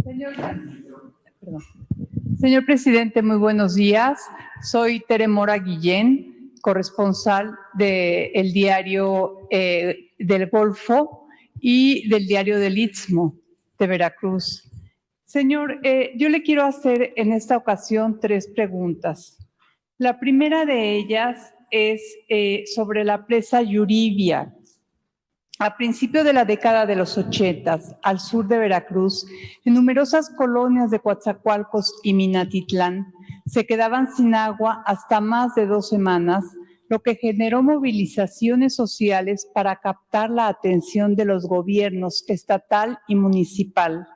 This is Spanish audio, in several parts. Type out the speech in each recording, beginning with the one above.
Señor, perdón. Señor presidente, muy buenos días. Soy Tere Mora Guillén, corresponsal del diario del Golfo y del diario del Istmo de Veracruz. Señor, yo le quiero hacer en esta ocasión 3 preguntas. La primera de ellas es sobre la presa Yuribia. A principios de la década de los 80, al sur de Veracruz, en numerosas colonias de Coatzacoalcos y Minatitlán, se quedaban sin agua hasta más de 2 semanas, lo que generó movilizaciones sociales para captar la atención de los gobiernos estatal y municipal.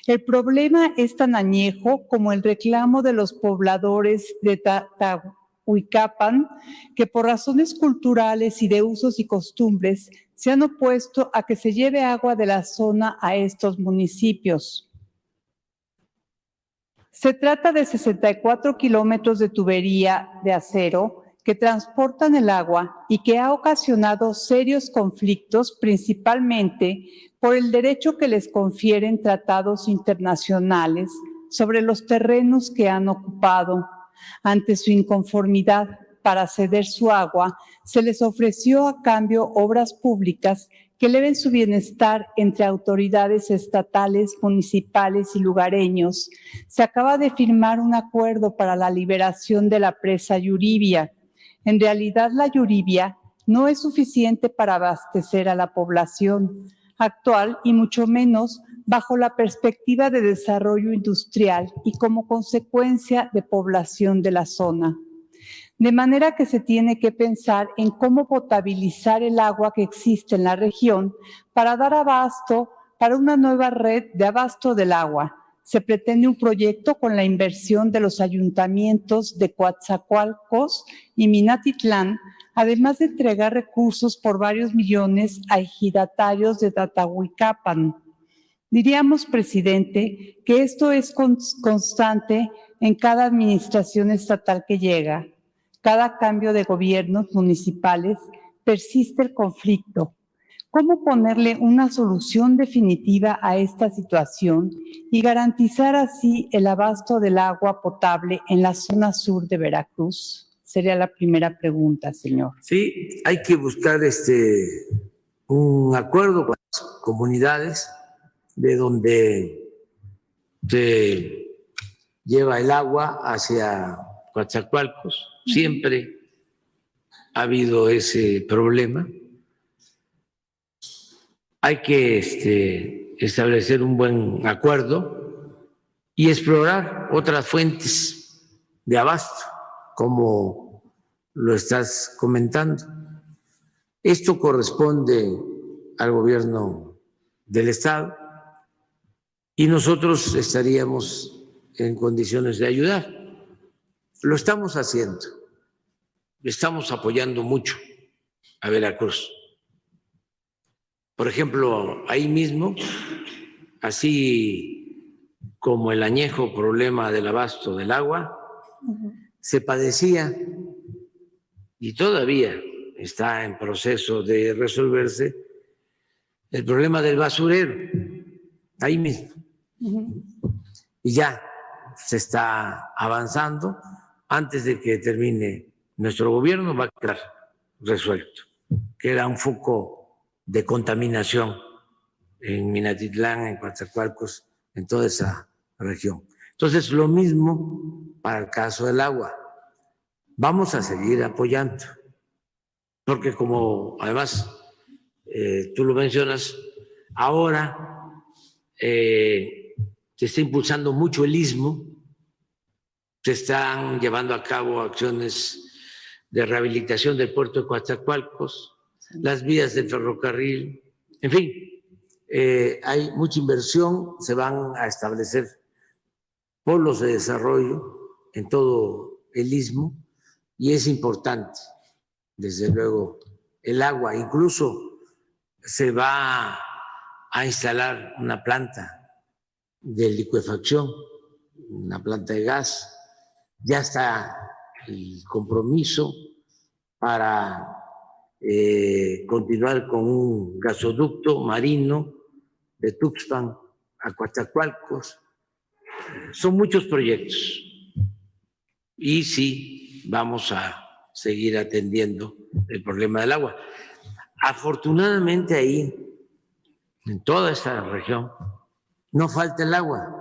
El problema es tan añejo como el reclamo de los pobladores de Tahuicapan, que por razones culturales y de usos y costumbres se han opuesto a que se lleve agua de la zona a estos municipios. Se trata de 64 kilómetros de tubería de acero que transportan el agua y que ha ocasionado serios conflictos, principalmente por el derecho que les confieren tratados internacionales sobre los terrenos que han ocupado. Ante su inconformidad para ceder su agua, se les ofreció a cambio obras públicas que eleven su bienestar entre autoridades estatales, municipales y lugareños. Se acaba de firmar un acuerdo para la liberación de la presa Yuribia. En realidad, la Yuribia no es suficiente para abastecer a la población actual y mucho menos bajo la perspectiva de desarrollo industrial y como consecuencia de población de la zona. De manera que se tiene que pensar en cómo potabilizar el agua que existe en la región para dar abasto para una nueva red de abasto del agua. Se pretende un proyecto con la inversión de los ayuntamientos de Coatzacoalcos y Minatitlán, además de entregar recursos por varios millones a ejidatarios de Tahuicapan. Diríamos, presidente, que esto es constante en cada administración estatal que llega. Cada cambio de gobiernos municipales persiste el conflicto. ¿Cómo ponerle una solución definitiva a esta situación y garantizar así el abasto del agua potable en la zona sur de Veracruz? Sería la primera pregunta, señor. Sí, hay que buscar un acuerdo con las comunidades de donde se lleva el agua hacia Coatzacoalcos. Siempre ha habido ese problema. Hay que establecer un buen acuerdo y explorar otras fuentes de abasto, como lo estás comentando. Esto corresponde al gobierno del Estado y nosotros estaríamos en condiciones de ayudar. Lo estamos haciendo, estamos apoyando mucho a Veracruz. Por ejemplo, ahí mismo, así como el añejo problema del abasto del agua, se padecía y todavía está en proceso de resolverse el problema del basurero, ahí mismo. Y ya se está avanzando. Antes de que termine nuestro gobierno va a quedar resuelto, que era un foco de contaminación en Minatitlán, en Coatzacoalcos, en toda esa región. Entonces, lo mismo para el caso del agua. Vamos a seguir apoyando, porque como además tú lo mencionas, ahora se está impulsando mucho el istmo, se están llevando a cabo acciones de rehabilitación del puerto de Coatzacoalcos, las vías del ferrocarril, en fin, hay mucha inversión, se van a establecer polos de desarrollo en todo el istmo y es importante, desde luego, el agua. Incluso se va a instalar una planta de licuefacción, una planta de gas. Ya está el compromiso para continuar con un gasoducto marino de Tuxpan a Coatzacoalcos. Son muchos proyectos y sí vamos a seguir atendiendo el problema del agua. Afortunadamente ahí, en toda esta región, no falta el agua.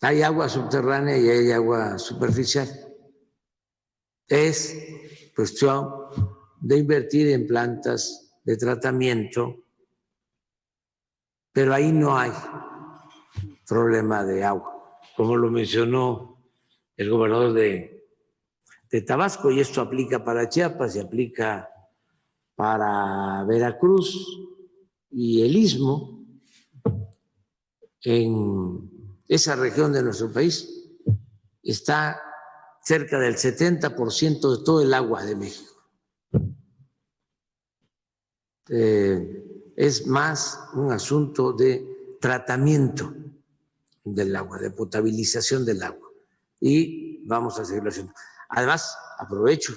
Hay agua subterránea y hay agua superficial. Es cuestión de invertir en plantas de tratamiento, pero ahí no hay problema de agua, como lo mencionó el gobernador de Tabasco, y esto aplica para Chiapas y aplica para Veracruz y el Istmo. En esa región de nuestro país está cerca del 70% de todo el agua de México. Es más un asunto de tratamiento del agua, de potabilización del agua. Y vamos a seguirlo haciendo. Además, aprovecho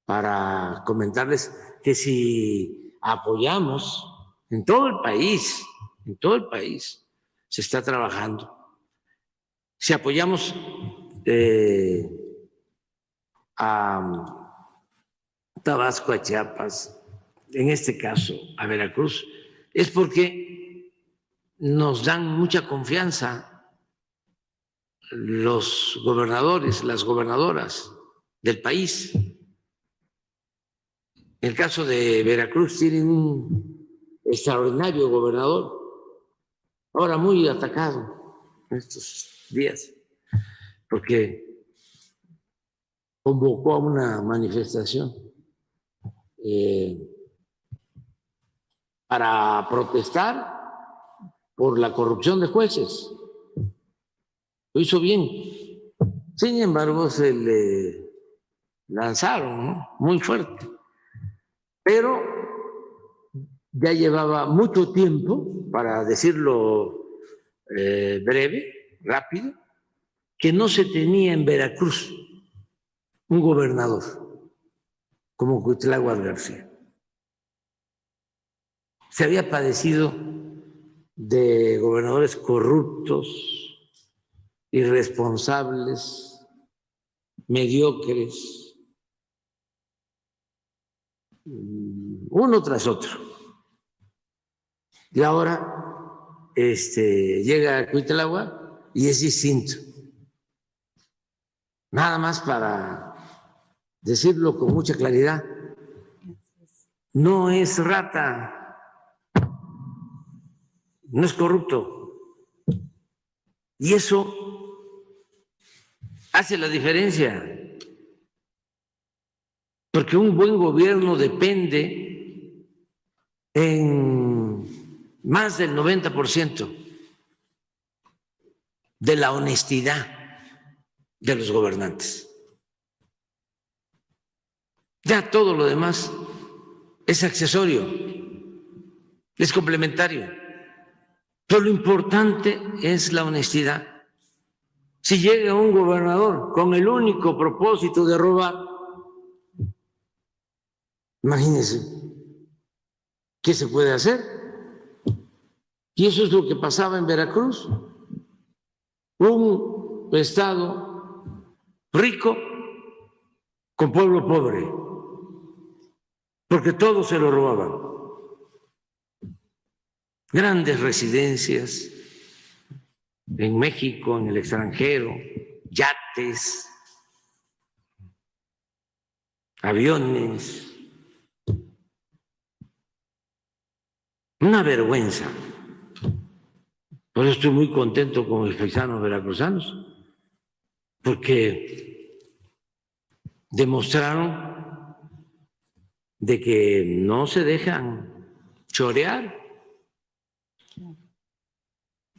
para comentarles que si apoyamos en todo el país, se está trabajando. Si apoyamos a Tabasco, a Chiapas, en este caso a Veracruz, es porque nos dan mucha confianza los gobernadores, las gobernadoras del país. En el caso de Veracruz tienen un extraordinario gobernador, ahora muy atacado en estos días, porque convocó a una manifestación para protestar por la corrupción de jueces. Lo hizo bien. Sin embargo, se le lanzaron, ¿no?, muy fuerte. Pero ya llevaba mucho tiempo, para decirlo breve, rápido, que no se tenía en Veracruz un gobernador como Cuitláhuac García. Se había padecido de gobernadores corruptos, irresponsables, mediocres, uno tras otro. Y ahora llega Cuitláhuac y es distinto. Nada más para decirlo con mucha claridad, no es rata, no es corrupto. Y eso hace la diferencia, porque un buen gobierno depende en más del 90% de la honestidad de los gobernantes. Ya todo lo demás es accesorio, es complementario, pero lo importante es la honestidad. Si llega un gobernador con el único propósito de robar, imagínense qué se puede hacer. Y eso es lo que pasaba en Veracruz. Un estado rico con pueblo pobre, porque todo se lo robaban. Grandes residencias en México, en el extranjero, yates, aviones. Una vergüenza. Por eso estoy muy contento con mis paisanos veracruzanos, porque demostraron de que no se dejan chorear.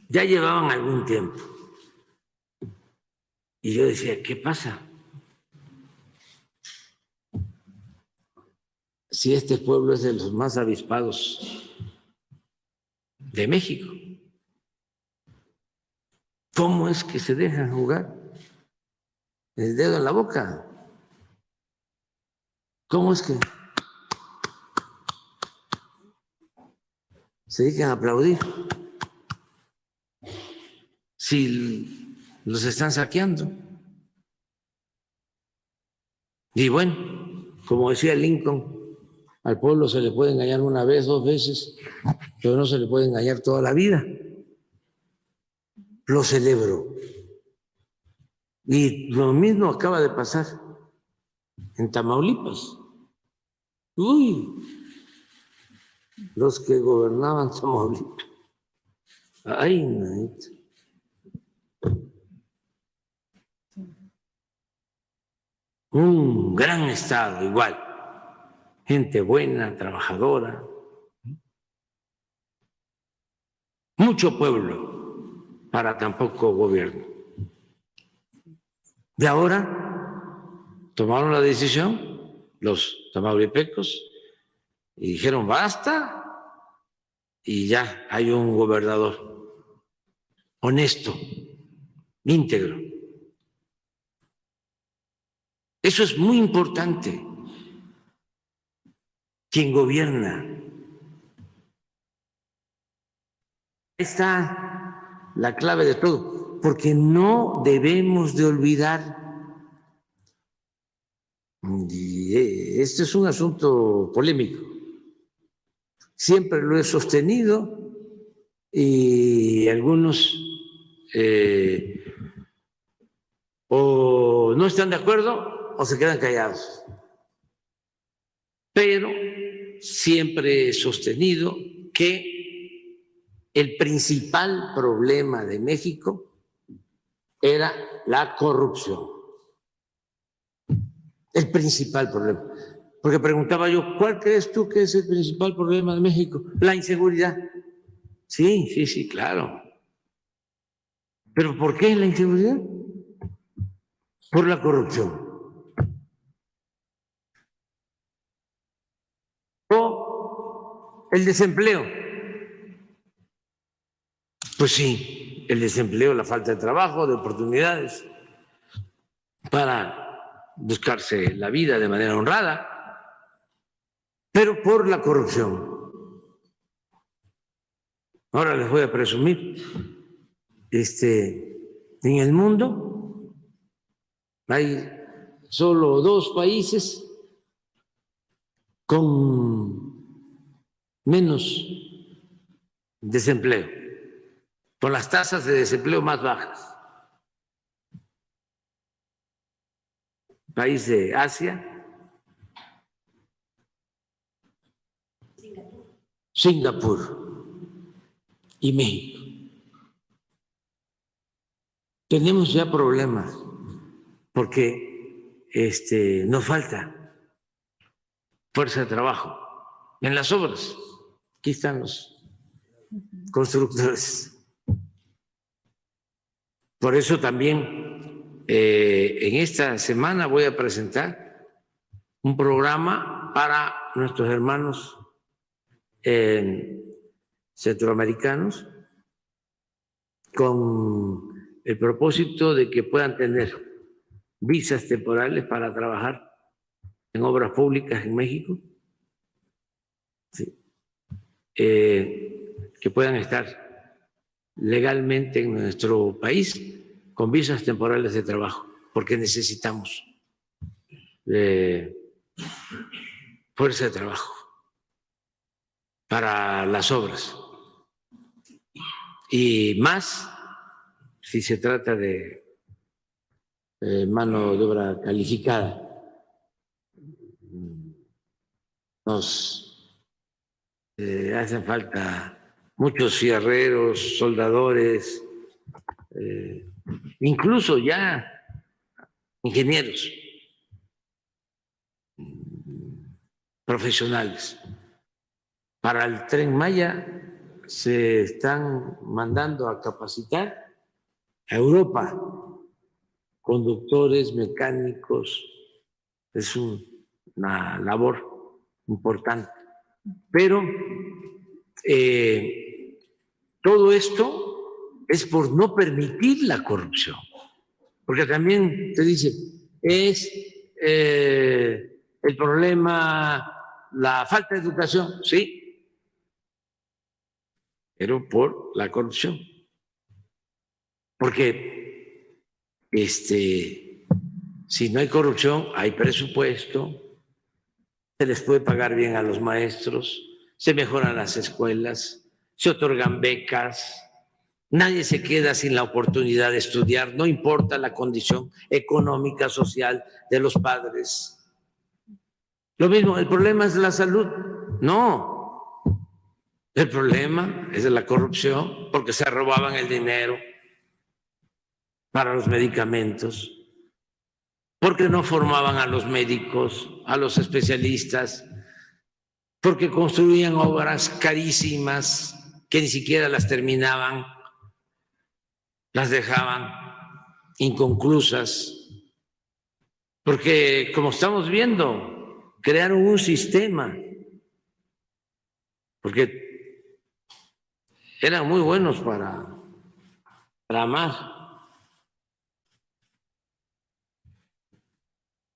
Ya llevaban algún tiempo. Y yo decía, ¿qué pasa? Si este pueblo es de los más avispados de México, ¿cómo es que se dejan jugar el dedo en la boca? ¿Cómo es que se dedican a aplaudir si los están saqueando. Y bueno, como decía Lincoln, al pueblo se le puede engañar una vez, 2 veces, pero no se le puede engañar toda la vida. Lo celebro. Y lo mismo acaba de pasar en Tamaulipas. Uy, los que gobernaban Tamaulipas. Ay, nanita. Un gran estado igual. Gente buena, trabajadora. Mucho pueblo para tan poco gobierno. Y ahora tomaron la decisión los tamaulipecos y dijeron basta y ya hay un gobernador honesto, íntegro. Eso es muy importante. Quien gobierna. Ahí está la clave de todo, porque no debemos de olvidar, y este es un asunto polémico, siempre lo he sostenido y algunos o no están de acuerdo o se quedan callados. Pero siempre he sostenido que el principal problema de México era la corrupción. El principal problema. Porque preguntaba yo, ¿cuál crees tú que es el principal problema de México? La inseguridad. Sí, claro. ¿Pero por qué la inseguridad? Por la corrupción. O el desempleo. Pues sí, el desempleo, la falta de trabajo, de oportunidades para buscarse la vida de manera honrada, pero por la corrupción. Ahora les voy a presumir, en el mundo hay solo 2 países con menos desempleo, con las tasas de desempleo más bajas. País de Asia, Singapur y México. Tenemos ya problemas porque nos falta fuerza de trabajo en las obras. Aquí están los constructores. Por eso también en esta semana voy a presentar un programa para nuestros hermanos centroamericanos con el propósito de que puedan tener visas temporales para trabajar en obras públicas en México, sí. Que puedan estar legalmente en nuestro país con visas temporales de trabajo, porque necesitamos fuerza de trabajo para las obras. Y más si se trata de mano de obra calificada. Nos hacen falta muchos fierreros, soldadores, incluso ya ingenieros profesionales. Para el Tren Maya se están mandando a capacitar a Europa conductores, mecánicos. Es una labor importante. Pero todo esto es por no permitir la corrupción. Porque también te dice, es el problema, la falta de educación, sí, pero por la corrupción. porque si no hay corrupción, hay presupuesto, se les puede pagar bien a los maestros, se mejoran las escuelas, se otorgan becas, nadie se queda sin la oportunidad de estudiar, no importa la condición económica, social de los padres. Lo mismo, el problema es la salud. No, el problema es la corrupción, porque se robaban el dinero para los medicamentos, porque no formaban a los médicos, a los especialistas, porque construían obras carísimas que ni siquiera las terminaban, las dejaban inconclusas, porque como estamos viendo, crearon un sistema, porque eran muy buenos para amar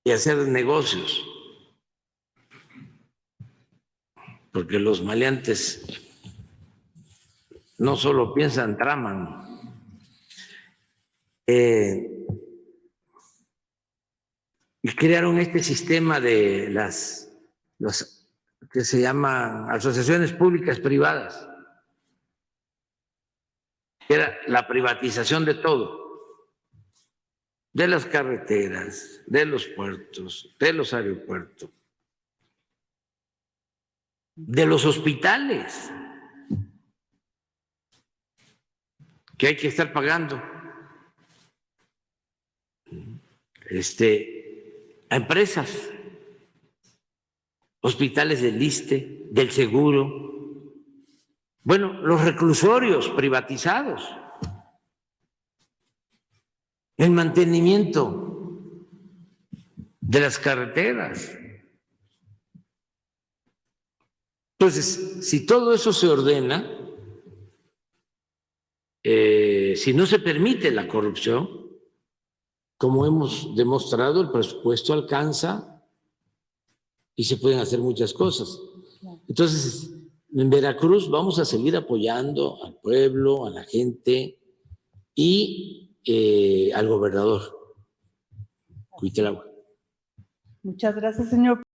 y hacer negocios, porque los maleantes no solo piensan, traman. Y crearon este sistema de las que se llaman asociaciones públicas privadas, que era la privatización de todo, de las carreteras, de los puertos, de los aeropuertos, de los hospitales, que hay que estar pagando. A empresas, hospitales del ISSSTE, del Seguro, bueno, los reclusorios privatizados, el mantenimiento de las carreteras. Entonces, si todo eso se ordena, si no se permite la corrupción, como hemos demostrado, el presupuesto alcanza y se pueden hacer muchas cosas. Entonces, en Veracruz vamos a seguir apoyando al pueblo, a la gente y al gobernador Cuitlahua. Muchas gracias, señor